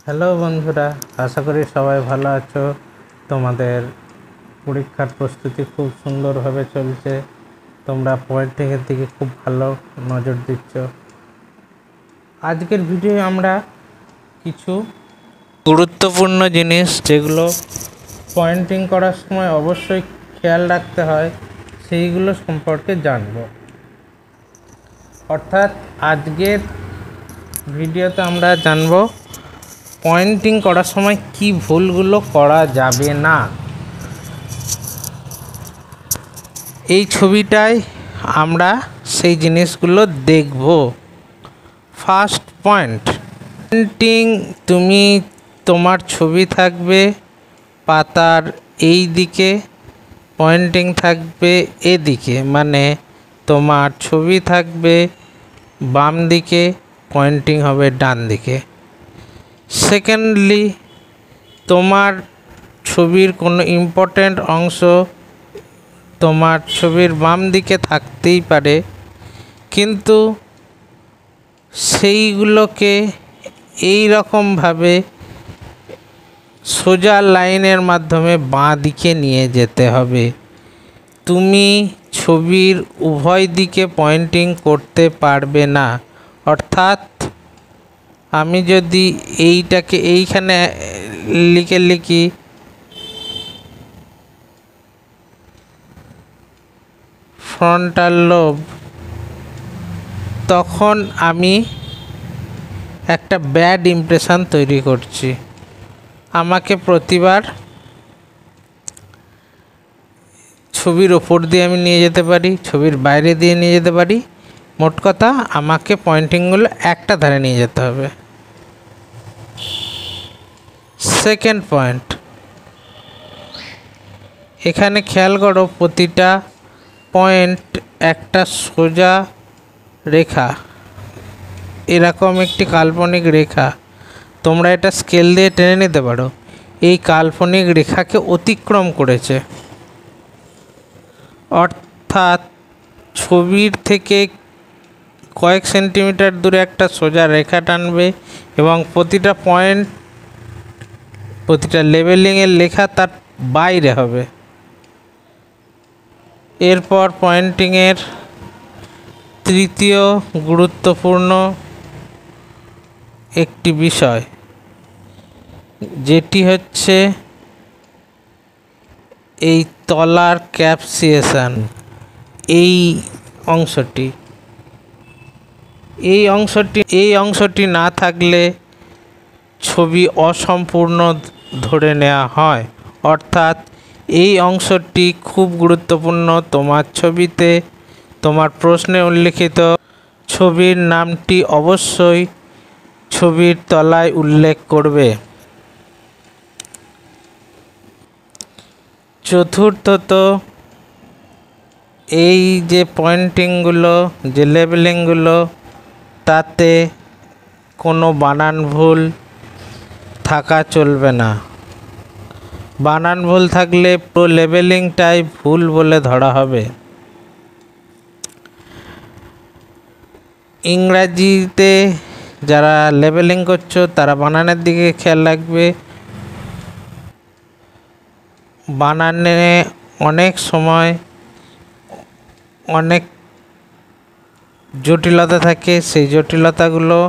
Hello বন্ধুরা, আশা করি সবাই ভালো আছো। তোমাদের পরীক্ষার প্রস্তুতি খুব সুন্দরভাবে চলছে। তোমরা পয়েন্টিংয়ের দিকে খুব ভালো নজর দিচ্ছ। আজকের ভিডিও আমরা কিছু গুরুত্বপূর্ণ জিনিস যেগুলো পয়েন্টিং করার সময় অবশ্যই খেয়াল রাখতে হয় সেইগুলো সম্পর্কে জানব। অর্থাৎ আজকের ভিডিওতে আমরা জানব পয়েন্টিং করার সময় কি ভুলগুলো করা যাবে না। এই ছবিটায় আমরা সেই জিনিসগুলো দেখব। ফার্স্ট পয়েন্ট, পয়েন্টিং তুমি তোমার ছবি থাকবে পাতার এই দিকে, পয়েন্টিং থাকবে এদিকে, মানে তোমার ছবি থাকবে বাম দিকে, পয়েন্টিং হবে ডান দিকে। সেকেন্ডলি, তোমার ছবির কোনো ইম্পর্ট্যান্ট অংশ তোমার ছবির বাম দিকে থাকতেই পারে, কিন্তু সেইগুলোকে এই রকমভাবে সোজা লাইনের মাধ্যমে বাঁ দিকে নিয়ে যেতে হবে। তুমি ছবির উভয় দিকে পয়েন্টিং করতে পারবে না। অর্থাৎ আমি যদি এইটাকে এইখানে লিখি ফ্রন্টাল লোব, তখন আমি একটা ব্যাড ইমপ্রেশন তৈরি করছি। আমাকে প্রতিবার ছবির ওপর দিয়ে আমি নিয়ে যেতে পারি, ছবির বাইরে দিয়ে নিয়ে যেতে পারি। মোট কথা আমাকে পয়েন্টিংগুলো একটা ধারে নিয়ে যেতে হবে। সেকেন্ড পয়েন্ট, এখানে খেয়াল করো প্রতিটা পয়েন্ট একটা সোজা রেখা, এরকম একটি কাল্পনিক রেখা। তোমরা এটা স্কেল দিয়ে টেনে নিতে পারো, এই কাল্পনিক রেখাকে অতিক্রম করেছে। অর্থাৎ ছবির থেকে কয়েক সেন্টিমিটার দূরে একটা সোজা রেখা টানবে এবং প্রতিটা পয়েন্ট, প্রতিটা লেবেলিংয়ের লেখা তার বাইরে হবে। এরপর পয়েন্টিংয়ের তৃতীয় গুরুত্বপূর্ণ একটি বিষয়, যেটি হচ্ছে এই তলার ক্যাপসিয়েশন। এই অংশটি না থাকলে ছবি অসম্পূর্ণ ধরে নেওয়া হয়। অর্থাৎ এই অংশটি খুব গুরুত্বপূর্ণ। তোমার ছবিতে, তোমার প্রশ্নে উল্লেখিত ছবির নামটি অবশ্যই ছবির তলায় উল্লেখ করবে। চতুর্থত, এই যে পয়েন্টিংগুলো, যে লেবেলিংগুলো, তাতে কোনো বানান ভুল থাকা চলবে না। বানান ভুল থাকলে পুরো লেবেলিংটাই ভুল বলে ধরা হবে। ইংরাজিতে যারা লেবেলিং করছো তারা বানানের দিকে খেয়াল রাখবে। বানানে অনেক সময় অনেক জটিলতা থাকে, সেই জটিলতাগুলো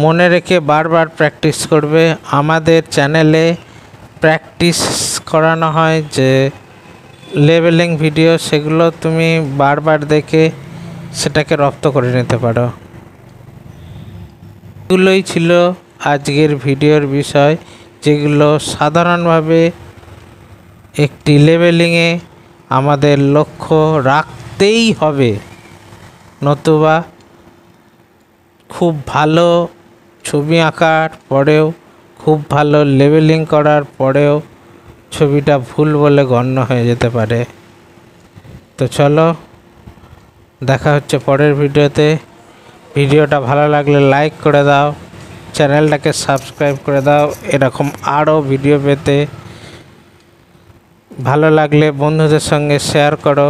মনে রেখে বারবার প্র্যাকটিস করবে। আমাদের চ্যানেলে প্র্যাকটিস করানো হয় যে লেবেলিং ভিডিও, সেগুলো তুমি বারবার দেখে সেটাকে রপ্ত করে নিতে পারো। এগুলোই ছিল আজকের ভিডিওর বিষয়, যেগুলো সাধারণভাবে একটি লেবেলিংয়ে আমাদের লক্ষ্য রাখতেই হবে, নতুবা খুব ভালো ছবি আঁকার পরেও, খুব ভালো লেবেলিং করার পরেও ছবিটা ভুল বলে গণ্য হয়ে যেতে পারে। তো চলো, দেখা হচ্ছে পরের ভিডিওতে। ভিডিওটা ভালো লাগলে লাইক করে দাও, চ্যানেলটাকে সাবস্ক্রাইব করে দাও এরকম আরও ভিডিও পেতে। ভালো লাগলে বন্ধুদের সঙ্গে শেয়ার করো।